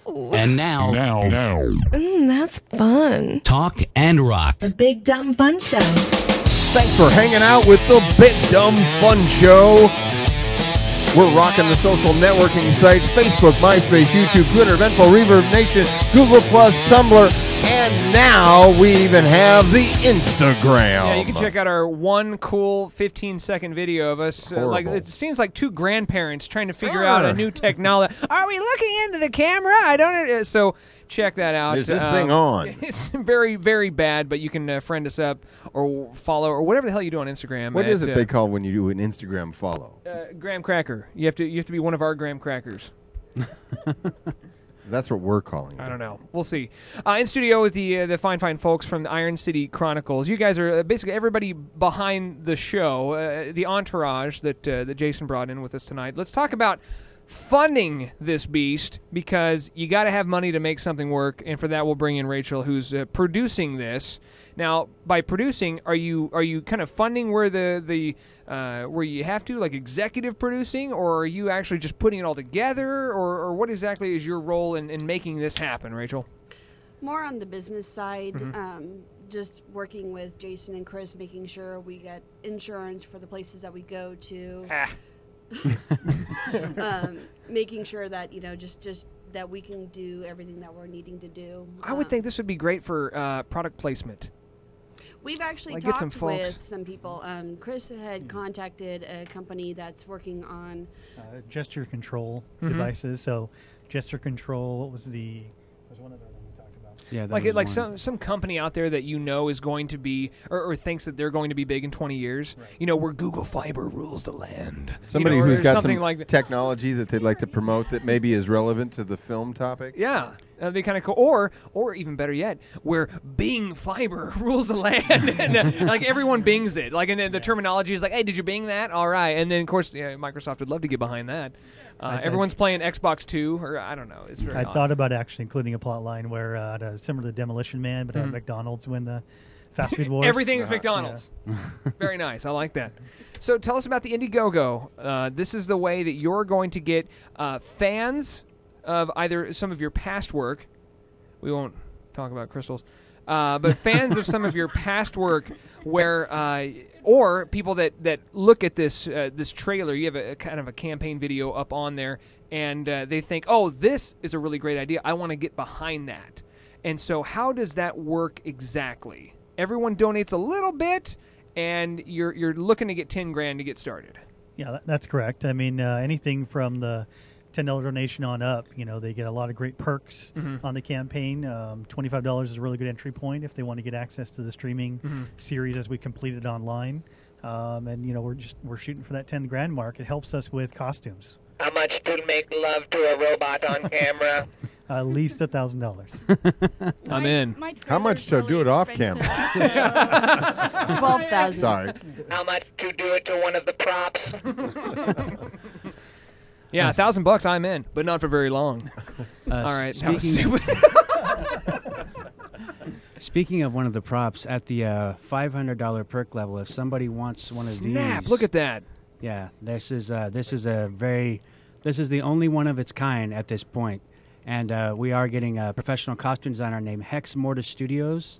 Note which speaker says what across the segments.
Speaker 1: And now.
Speaker 2: That's fun.
Speaker 1: Talk and rock.
Speaker 2: The Big Dumb Fun Show.
Speaker 3: Thanks for hanging out with the Big Dumb Fun Show. We're rocking the social networking sites, Facebook, MySpace, YouTube, Twitter, Venmo, Reverb Nation, Google+, Tumblr, and now we even have the Instagram.
Speaker 4: Yeah, you can check out our one cool 15-second video of us. Like it seems like two grandparents trying to figure out a new technology. Are we looking into the camera? I don't. So check that out.
Speaker 3: Is this thing on?
Speaker 4: It's very, very bad, but you can friend us up or follow or whatever the hell you do on Instagram.
Speaker 3: What is it they call when you do an Instagram follow?
Speaker 4: Graham Cracker. You have to be one of our Graham Crackers.
Speaker 3: That's what we're calling it.
Speaker 4: I don't know. We'll see. In studio with the fine folks from the Iron City Chronicles. You guys are basically everybody behind the show, the entourage that Jason brought in with us tonight. Let's talk about funding this beast, because you got to have money to make something work, and for that we'll bring in Rachel, who's producing this. Now, by producing, are you kind of funding where the where you have to, like executive producing, or are you actually just putting it all together, or what exactly is your role in making this happen, Rachel?
Speaker 5: More on the business side, just working with Jason and Chris, making sure we get insurance for the places that we go to. Making sure that just that we can do everything that we're needing to do.
Speaker 4: I would think this would be great for product placement.
Speaker 5: We've actually talked with some people. Chris had contacted a company that's working on
Speaker 6: gesture control devices. So gesture control. What was one of the ones we talked about?
Speaker 4: Yeah, like some company out there that is going to be or thinks that they're going to be big in 20 years. Right. Where Google Fiber rules the land.
Speaker 3: Somebody who's got some technology that they'd like to promote that maybe is relevant to the film topic.
Speaker 4: Yeah. That'd be kind of cool. Or even better yet, where Bing Fiber rules the land. And, like everyone bings it. Like, and the terminology is like, hey, did you Bing that? All right. And then, of course, Microsoft would love to get behind that. Everyone's playing Xbox 2, or I don't know. It's very odd.
Speaker 6: Thought about actually including a plot line where similar to Demolition Man, but McDonald's win the fast food wars.
Speaker 4: Everything is McDonald's. Yeah. Very nice. I like that. So tell us about the Indiegogo. This is the way that you're going to get fans of either some of your past work. We won't talk about crystals. But fans of some of your past work where or people that look at this trailer. You have a kind of a campaign video up on there, and they think, oh, this is a really great idea. I want to get behind that. And so how does that work exactly? Everyone donates a little bit, and you're looking to get $10,000 to get started.
Speaker 6: Yeah, that's correct. I mean, anything from the $10 donation on up, they get a lot of great perks on the campaign. $25 is a really good entry point if they want to get access to the streaming series as we complete it online. And we're shooting for that $10,000 mark. It helps us with costumes.
Speaker 7: How much to make love to a robot on camera?
Speaker 6: At least $1,000.
Speaker 4: I'm in.
Speaker 3: How much to do it off camera?
Speaker 5: 12,000.
Speaker 3: Sorry.
Speaker 7: How much to do it to one of the props?
Speaker 4: Yeah, $1,000 I'm in, but not for very long. All right.
Speaker 8: Speaking of one of the props, at the $500 perk level, if somebody wants one of these,
Speaker 4: look at that.
Speaker 8: Yeah, this is the only one of its kind at this point, and we are getting a professional costume designer named Hex Mortis Studios,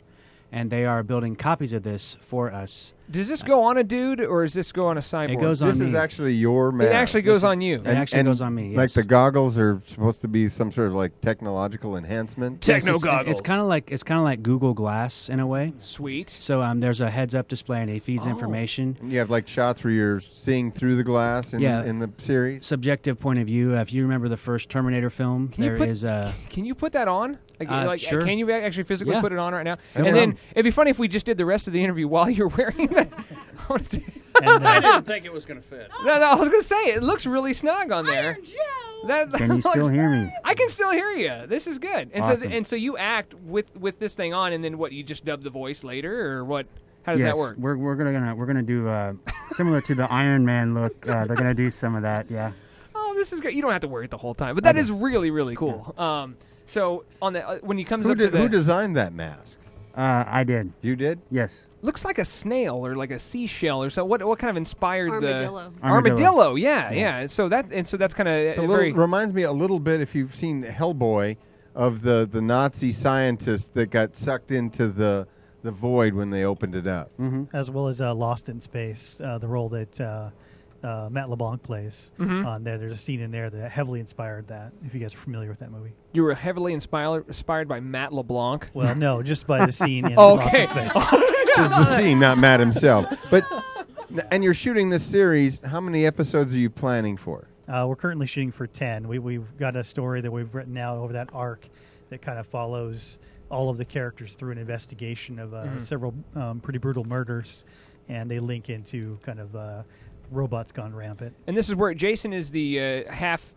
Speaker 8: and they are building copies of this for us.
Speaker 4: Does this go on a dude, or does this go on a cyborg?
Speaker 8: It goes on
Speaker 3: This
Speaker 8: me.
Speaker 3: is actually your mask.
Speaker 4: It actually goes on you.
Speaker 8: It actually goes on me, yes.
Speaker 3: Like the goggles are supposed to be some sort of like technological enhancement.
Speaker 4: Techno goggles.
Speaker 8: It's kind of like Google Glass in a way.
Speaker 4: Sweet.
Speaker 8: So there's a heads-up display and it feeds information.
Speaker 3: And you have like shots where you're seeing through the glass in the series.
Speaker 8: Subjective point of view. If you remember the first Terminator film,
Speaker 4: Can you put that on?
Speaker 8: Sure.
Speaker 4: Can you actually physically put it on right now? And then it'd be funny if we just did the rest of the interview while you're wearing that.
Speaker 9: I didn't think it was going to fit.
Speaker 4: No, I was going to say, it looks really snug on there.
Speaker 8: Can you still hear me?
Speaker 4: I can still hear you. This is good. And
Speaker 8: awesome.
Speaker 4: so you act with this thing on, and then what? You just dub the voice later, or what? How does that work?
Speaker 8: We're gonna do similar to the Iron Man look. They're gonna do some of that. Yeah.
Speaker 4: Oh, this is great. You don't have to wear it the whole time, but that is really, really cool. Yeah. So on the when he comes
Speaker 3: who designed that mask?
Speaker 8: I did.
Speaker 3: You did?
Speaker 8: Yes.
Speaker 4: Looks like a snail or like a seashell or so. What kind of inspired
Speaker 5: Armadillo.
Speaker 4: the Armadillo? Yeah. So that's kind of
Speaker 3: reminds me a little bit, if you've seen Hellboy, of the Nazi scientists that got sucked into the void when they opened it up.
Speaker 6: As well as Lost in Space, the role that Matt LeBlanc plays on there. There's a scene in there that heavily inspired that, if you guys are familiar with that movie.
Speaker 4: You were heavily inspired by Matt LeBlanc?
Speaker 6: Well, no, just by the scene in Lost in Space.
Speaker 3: The scene, not Matt himself. And you're shooting this series. How many episodes are you planning for?
Speaker 6: We're currently shooting for 10. We've got a story that we've written out over that arc that kind of follows all of the characters through an investigation of several pretty brutal murders, and they link into kind of robots gone rampant.
Speaker 4: And this is where Jason is the half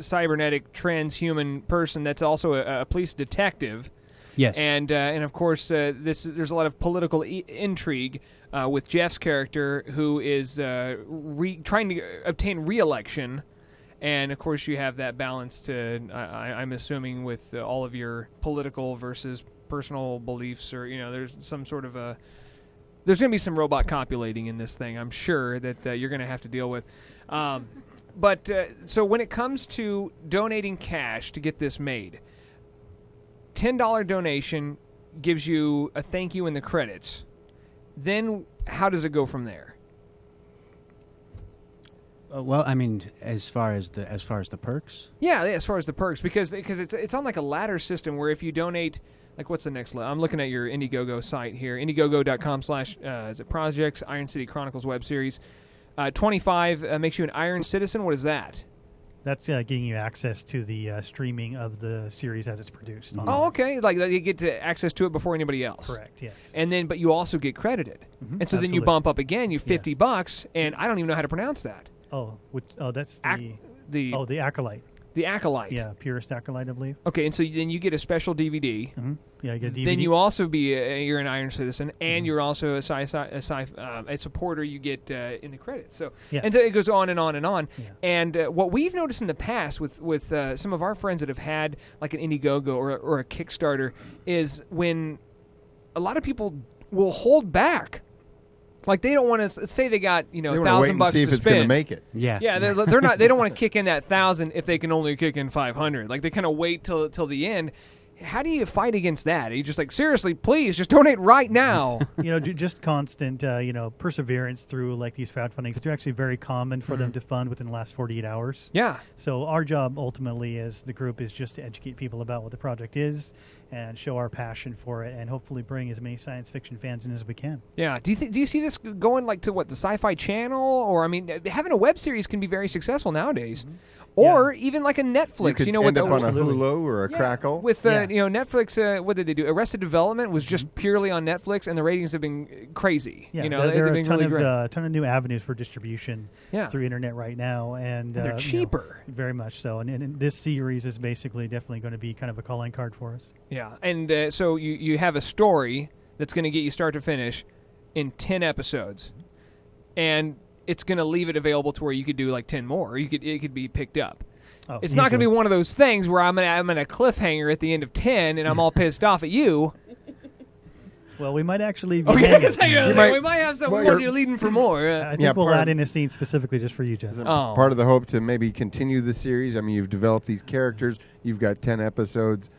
Speaker 4: cybernetic transhuman person that's also a police detective.
Speaker 8: Yes.
Speaker 4: And of course, there's a lot of political intrigue with Jeff's character, who is trying to obtain re-election. And of course, you have that balance to, I'm assuming, with all of your political versus personal beliefs, or there's some sort of there's going to be some robot copulating in this thing, I'm sure, that you're going to have to deal with. But so when it comes to donating cash to get this made, $10 donation gives you a thank you in the credits. Then how does it go from there?
Speaker 8: Well, I mean, as far as the perks.
Speaker 4: Yeah, as far as the perks, because it's on like a ladder system where if you donate, like what's the next level? I'm looking at your Indiegogo site here, indiegogo.com/ is it projects Iron City Chronicles web series. 25 makes you an Iron Citizen. What is that?
Speaker 6: That's getting you access to the streaming of the series as it's produced.
Speaker 4: Oh, okay. Like you get to access to it before anybody else.
Speaker 6: Correct. Yes.
Speaker 4: And then, but you also get credited, and so then you bump up again. You $50, and I don't even know how to pronounce that.
Speaker 6: That's the Acolyte.
Speaker 4: The Acolyte.
Speaker 6: Yeah, Purest Acolyte, I believe.
Speaker 4: Okay, and so then you get a special DVD.
Speaker 6: Yeah, you get a DVD.
Speaker 4: Then you also you're an Iron Citizen, and you're also a supporter. You get in the credits. So and so it goes on and on and on. Yeah. And what we've noticed in the past with some of our friends that have had like an Indiegogo or a Kickstarter is when a lot of people will hold back. Like they don't want to say they got $1,000 to
Speaker 3: see if
Speaker 4: spend.
Speaker 3: It's going to make it.
Speaker 4: Yeah, they're not. They don't want to kick in that 1,000 if they can only kick in 500. Like they kind of wait till the end. How do you fight against that? Are you just like, seriously, please, just donate right now?
Speaker 6: Just constant, perseverance through like these crowdfundings. It's actually very common for them to fund within the last 48 hours.
Speaker 4: Yeah.
Speaker 6: So our job ultimately as the group is just to educate people about what the project is and show our passion for it, and hopefully bring as many science fiction fans in as we can.
Speaker 4: Yeah. Do you see this going like to the Sci-Fi Channel, or I mean, having a web series can be very successful nowadays. Or even like a Netflix,
Speaker 3: you could end up on a Hulu or a Crackle.
Speaker 4: With Netflix, what did they do? Arrested Development was just purely on Netflix, and the ratings have been crazy.
Speaker 6: Yeah,
Speaker 4: there
Speaker 6: are a ton of new avenues for distribution through internet right now, and
Speaker 4: they're cheaper.
Speaker 6: Very much so. And this series is basically definitely going to be kind of a calling card for us.
Speaker 4: Yeah, and so you have a story that's going to get you start to finish in 10 episodes, and it's going to leave it available to where you could do like 10 more. It could be picked up. It's not going to be one of those things where I'm in a cliffhanger at the end of 10 and I'm all pissed off at you.
Speaker 6: Well, we might actually be hanging.
Speaker 4: We might have someone you're leading for more.
Speaker 6: I think we'll add in a scene specifically just for you, Jensen.
Speaker 3: Part of the hope to maybe continue the series. I mean, you've developed these characters. You've got 10 episodes.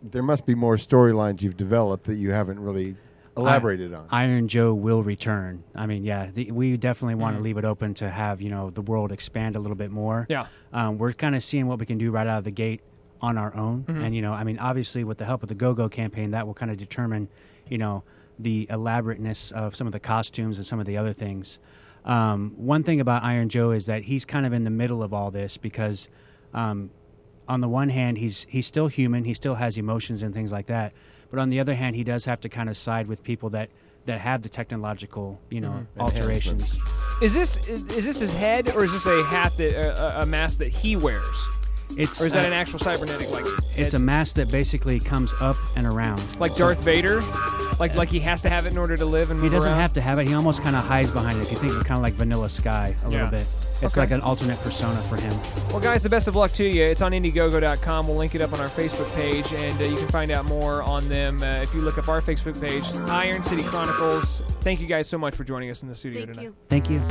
Speaker 3: There must be more storylines you've developed that you haven't really elaborated on.
Speaker 8: Iron Joe will return. I mean, we definitely want to leave it open to have the world expand a little bit more.
Speaker 4: Yeah.
Speaker 8: We're kind of seeing what we can do right out of the gate on our own, and I mean, obviously with the help of the Go-Go campaign, that will kind of determine, the elaborateness of some of the costumes and some of the other things. One thing about Iron Joe is that he's kind of in the middle of all this because, on the one hand, he's still human, he still has emotions and things like that. But on the other hand, he does have to kind of side with people that have the technological, alterations.
Speaker 4: Is this his head, or is this a hat a mask that he wears? Or is that an actual cybernetic
Speaker 8: It's a mask that basically comes up and around.
Speaker 4: Like Darth Vader? Like he has to have it in order to live and move
Speaker 8: He doesn't
Speaker 4: around?
Speaker 8: have to have it. He almost kind of hides behind it. If you think of kind of like Vanilla Sky a little bit. It's like an alternate persona for him.
Speaker 4: Well, guys, the best of luck to you. It's on Indiegogo.com. We'll link it up on our Facebook page, and you can find out more on them if you look up our Facebook page, Iron City Chronicles. Thank you guys so much for joining us in the studio tonight.
Speaker 8: Thank you.